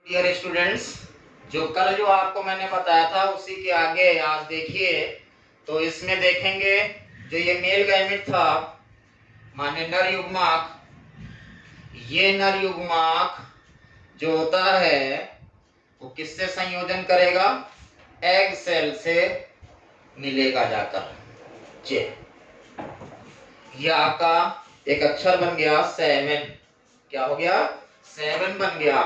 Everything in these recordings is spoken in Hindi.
डियर स्टूडेंट्स, जो कल जो आपको मैंने बताया था उसी के आगे आज देखिए। तो इसमें देखेंगे जो ये मेल गैमेट था माने नर युग्मक, ये नर युग्मक जो होता है वो किससे संयोजन करेगा? एग सेल से मिलेगा जाकर। जे ये आपका एक अक्षर बन गया 7। क्या हो गया? 7 बन गया।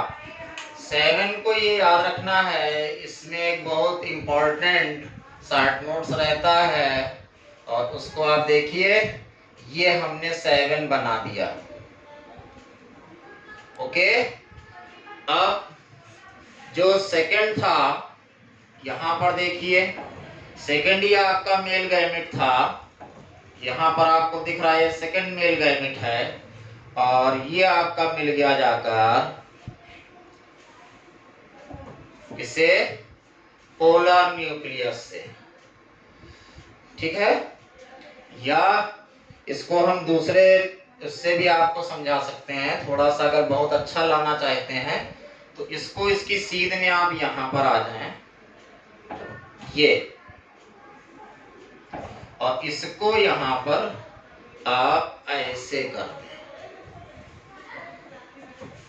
7 को ये याद रखना है। इसमें एक बहुत इंपॉर्टेंट शॉर्ट नोट्स रहता है और उसको आप देखिए। ये हमने 7 बना दिया। ओके, अब जो सेकंड था यहां पर देखिए, सेकंड ये आपका मेल गैमेट था। यहां पर आपको दिख रहा है सेकंड मेल गैमेट है और ये आपका मिल गया जाकर इसे पोलर न्यूक्लियस से। ठीक है, या इसको हम दूसरे उससे भी आपको समझा सकते हैं। थोड़ा सा अगर बहुत अच्छा लाना चाहते हैं तो इसको इसकी सीध में आप यहां पर आ जाएं, ये, और इसको यहां पर आप ऐसे कर दें।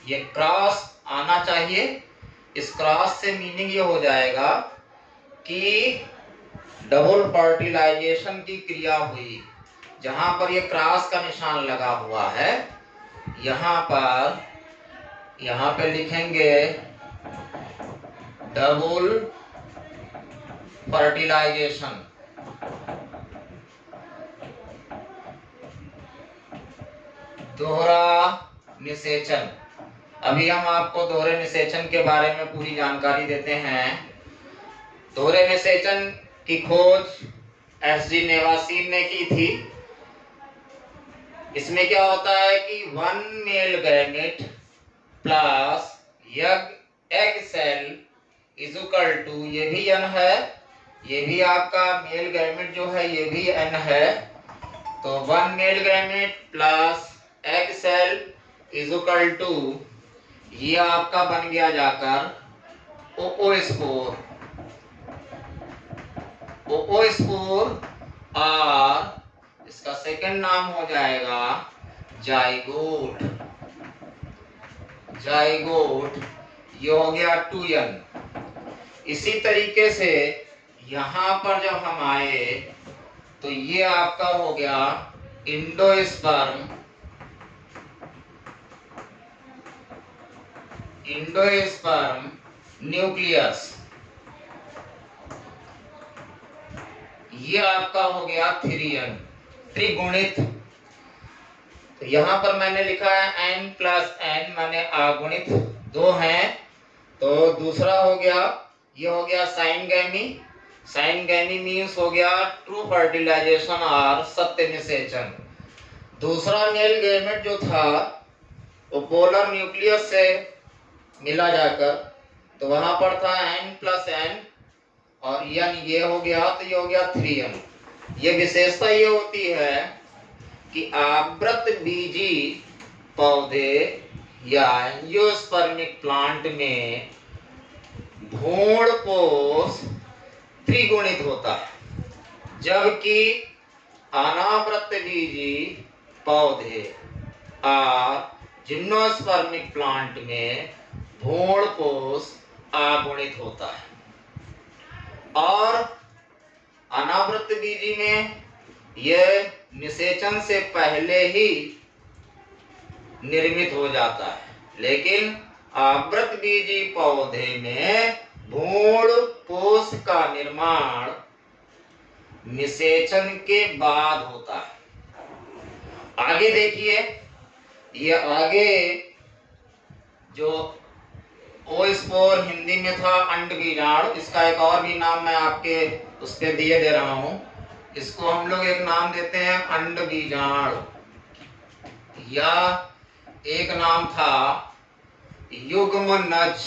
ये क्रॉस आना चाहिए। इस क्रॉस से मीनिंग ये हो जाएगा कि डबल फर्टिलाइजेशन की क्रिया हुई। जहां पर ये क्रॉस का निशान लगा हुआ है यहां पे लिखेंगे डबल फर्टिलाइजेशन। दोहरा निषेचन। अभी हम आपको दोहरे निषेचन के बारे में पूरी जानकारी देते हैं। दोहरे निषेचन की खोज एसजी नेवासीन ने की थी। इसमें क्या होता है कि 1 male gamete plus egg cell is equal to, ये भी n है, ये भी आपका मेल गैमेट जो है ये भी n है। तो 1 male gamete plus egg cell is equal to, ये आपका बन गया जाकर ओओ स्पोर और इसका सेकंड नाम हो जाएगा जाइगोट। ये हो गया 2n। इसी तरीके से यहां पर जब हम आए तो ये आपका हो गया इंडोस्पर्म न्यूक्लियस। ये आपका हो गया 3n, त्रिगुणित। तो यहां पर मैंने लिखा है n प्लस n माने आगुणित 2 हैं। तो दूसरा हो गया, ये हो गया साइन गैमी मीन्स हो गया ट्रू फर्टिलाइजेशन और सत्य निषेचन। दूसरा मेल गैमेट जो था वो पोलर न्यूक्लियस से मिला जाकर, तो वहां पर था n प्लस n और ये हो गया, तो ये हो गया 3n। ये विशेषता ये होती है कि आवृत बीजी पौधे या एंजियोस्पर्मिक प्लांट में भ्रूणपोष त्रिगुणित होता है, जबकि अनावृत बीजी पौधे और जिम्नोस्पर्मिक प्लांट में भ्रूणपोष अगुणित होता है। और अनावृत बीजी में यह निषेचन से पहले ही निर्मित हो जाता है, लेकिन आवृत बीजी पौधे में भ्रूणपोष का निर्माण निषेचन के बाद होता है। आगे देखिए, ये आगे जो ओस्पोर हिंदी में था अंडबीजाणु, इसका एक और भी नाम मैं आपके उस पे दिए दे रहा हूं। इसको हम लोग एक नाम देते हैं अंडबीजाणु, या एक नाम था युग्मनज।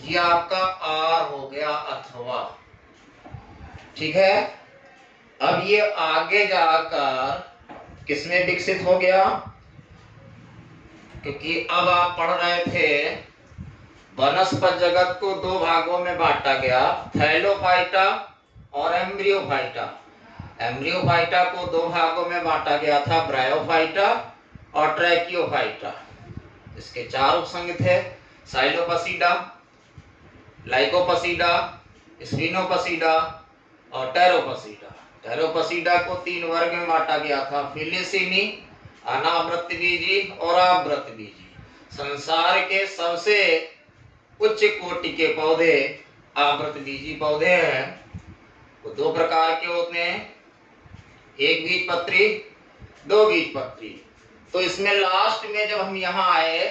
ये आपका आर हो गया अथवा। ठीक है, अब ये आगे जाकर किसमें विकसित हो गया? क्योंकि अब आप पढ़ रहे थे वनस्पति जगत को दो भागों में बांटा गया, थैलोफाइटा और एम्ब्रियोफाइटा। एम्ब्रियोफाइटा को दो भागों में बांटा गया था, ब्रायोफाइटा और ट्रैकियोफाइटा। इसके चार उपसंग थे, साइलोपसीडा, लाइकोपसीडा, स्पिनोपसीडा और टेरोपसीडा। टेरोपसीडा को तीन वर्ग में बांटा गया था, फिलिसिनी, अनावृतबीजी और आवृतबीजी। संसार के सबसे उच्च कोटि के पौधे आवृतबीजी पौधे हैं। वो दो प्रकार के होते हैं, एक बीजपत्री, दो बीजपत्री। तो इसमें लास्ट में जब हम यहाँ आए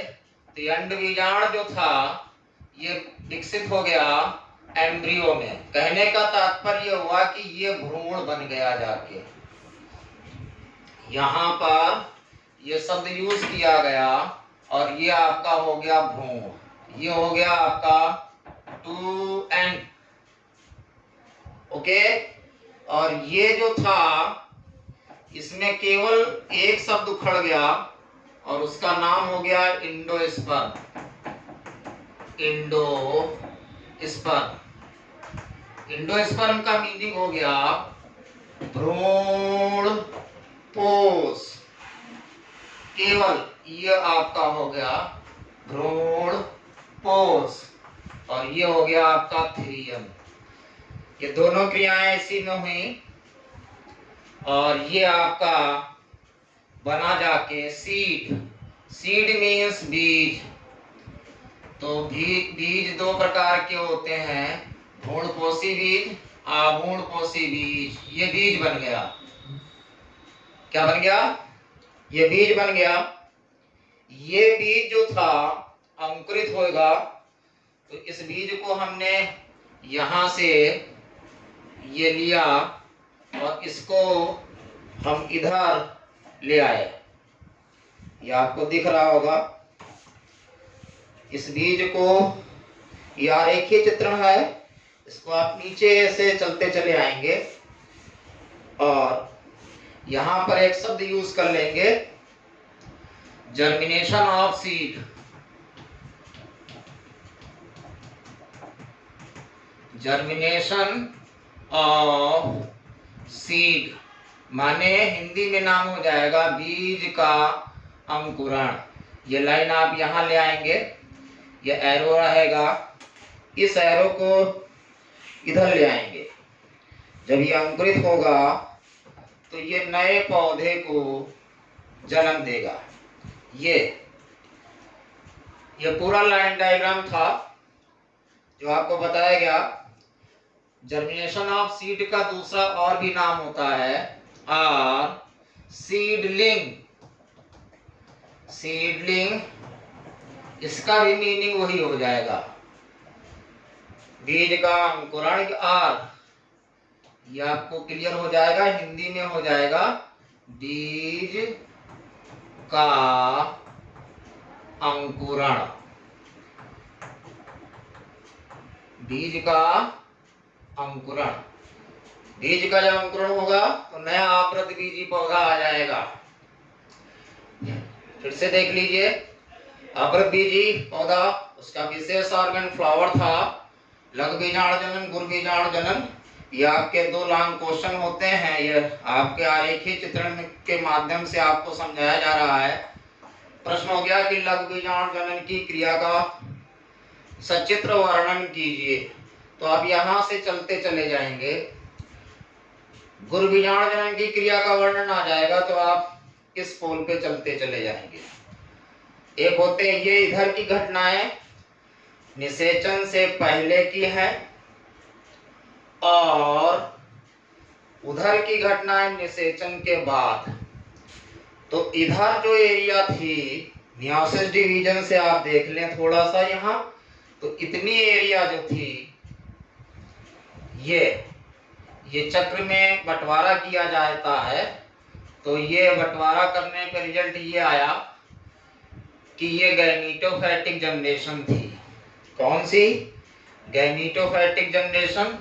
तो अंडबीजांड जो था ये विकसित हो गया एम्ब्रियो में। कहने का तात्पर्य हुआ कि ये भ्रूण बन गया जाके। यहाँ पर ये शब्द यूज किया गया और ये आपका हो गया भ्रूण। ये हो गया आपका 2n, ओके। और ये जो था इसमें केवल एक शब्द उखड़ गया और उसका नाम हो गया इंडोस्पर्म। इंडोस्पर्म का मीनिंग हो गया भ्रूण पोष। केवल ये आपका हो गया भ्रूण पोष और ये हो गया आपका थ्रीयम। ये दोनों क्रियाएं इसी में हुई और ये आपका बना जाके सीड। सीड मीन्स बीज। तो बीज दो प्रकार के होते हैं, भ्रूणपोषी बीज, अभ्रूणपोषी बीज। ये बीज बन गया। क्या बन गया? ये बीज बन गया। ये बीज जो था अंकुरित होगा तो इस बीज को हमने यहां से ये लिया और इसको हम इधर ले आए। ये आपको दिख रहा होगा। इस बीज को, यह रेखीय चित्रण है, इसको आप नीचे से चलते चले आएंगे और यहां पर एक शब्द यूज कर लेंगे, germination of seed. Germination of seed माने हिंदी में नाम हो जाएगा बीज का अंकुरण। ये लाइन आप यहां ले आएंगे, ये एरो रहेगा, इस एरो को इधर ले आएंगे। जब ये अंकुरित होगा तो ये नए पौधे को जन्म देगा। ये पूरा लाइन डायग्राम था जो आपको बताया गया। जर्मिनेशन ऑफ सीड का दूसरा और भी नाम होता है और सीडलिंग। सीडलिंग, इसका भी मीनिंग वही हो जाएगा, बीज का अंकुरण। और ये आपको क्लियर हो जाएगा, हिंदी में हो जाएगा बीज का अंकुरण। बीज का अंकुरण। बीज का जब अंकुरण होगा तो नया आवृतबीजी पौधा आ जाएगा। फिर से देख लीजिए, आवृतबीजी पौधा, उसका विशेष ऑर्गन फ्लावर था। लघु बीजाणु जनन, गुरु बीजाणु जनन, ये आपके दो लॉन्ग क्वेश्चन होते हैं। ये आपके आरेखीय चित्रण के माध्यम से आपको समझाया जा रहा है। प्रश्न हो गया कि लघु बीजाणु जनन की क्रिया का सचित्र वर्णन कीजिए। तो आप यहां से चलते चले जाएंगे, गुरु बीजाणु जनन की क्रिया का वर्णन आ जाएगा तो आप इस पोल पे चलते चले जाएंगे। एक होते हैं ये इधर की घटनाएं निषेचन से पहले की है और उधर की घटनाएं निषेचन के बाद। तो इधर जो एरिया थी, मियोसिस डिवीजन से आप देख लें थोड़ा सा यहाँ, तो इतनी एरिया जो थी ये चक्र में बंटवारा किया जाता है। तो ये बंटवारा करने पर रिजल्ट ये आया कि ये गैमीटोफैटिक जनरेशन थी। कौन सी? गैमीटोफैटिक जनरेशन।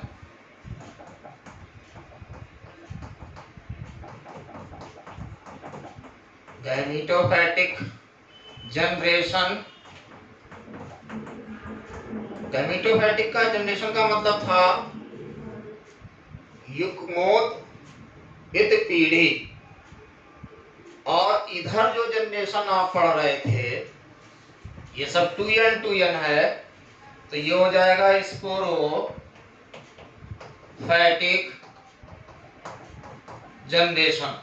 गैमीटोफैटिक जनरेशन। गैमेटोफाइटिक का जनरेशन का मतलब था युग्मोत्पत्ति पीढ़ी, और इधर जो जनरेशन आप पढ़ रहे थे ये सब 2n है, तो ये हो जाएगा स्पोरोफाइटिक जनरेशन।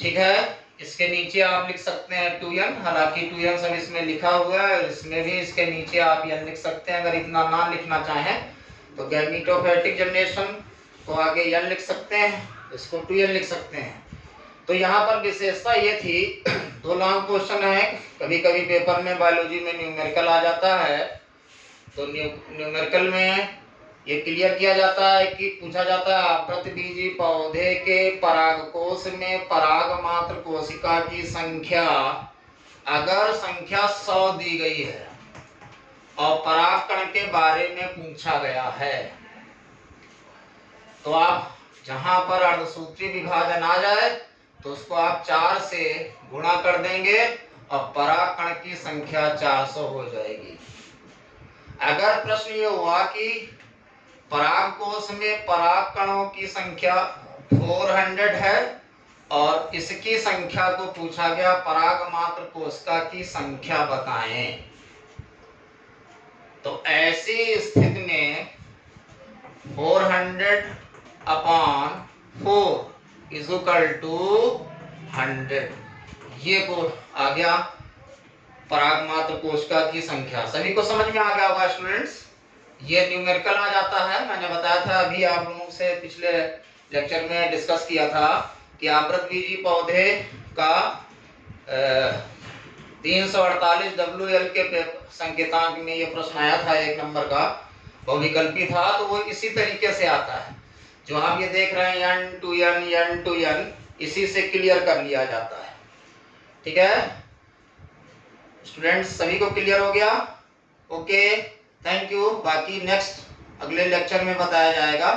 ठीक है, इसके नीचे आप लिख सकते हैं 2n, हालांकि 2n सब इसमें लिखा हुआ है, और इसमें भी इसके नीचे आप n लिख सकते हैं। अगर इतना ना लिखना चाहें तो गैमेटोफाइटिक जनरेशन को आगे n लिख सकते हैं, इसको 2n लिख सकते हैं। तो यहाँ पर विशेषता ये थी, 2 लॉन्ग क्वेश्चन है, कभी कभी पेपर में बायोलॉजी में न्यूमेरिकल आ जाता है, तो न्यूमेरिकल में ये क्लियर किया जाता है कि पूछा जाता है आवृतबीजी पौधे के परागकोश में पराग मात्र कोशिका की संख्या, अगर संख्या 100 दी गई है और परागकण के बारे में पूछा गया है, तो आप जहां पर अर्धसूत्री विभाजन आ जाए तो उसको आप 4 से गुणा कर देंगे और परागकण की संख्या 400 हो जाएगी। अगर प्रश्न ये हुआ कि परागकोश में परागकणों की संख्या 400 है और इसकी संख्या को पूछा गया पराग मात्र कोशिका की संख्या बताएं, तो ऐसी स्थिति में 400/4 इज इक्वल टू 100, ये को आ गया पराग मात्र कोशिका की संख्या। सभी को समझ में आ गया होगा स्टूडेंट्स, ये न्यूमेरिकल आ जाता है। मैंने बताया था अभी आप लोगों से पिछले लेक्चर में डिस्कस किया था कि आवृतबीजी पौधे का 348 WL के संकेतांक में ये प्रश्न आया था, 1 नंबर का, बहुविकल्पी था, तो वो इसी तरीके से आता है। जो आप ये देख रहे हैं n2n इसी से क्लियर कर लिया जाता है। ठीक है स्टूडेंट्स, सभी को क्लियर हो गया? Okay, thank you. बाकी नेक्स्ट अगले लेक्चर में बताया जाएगा।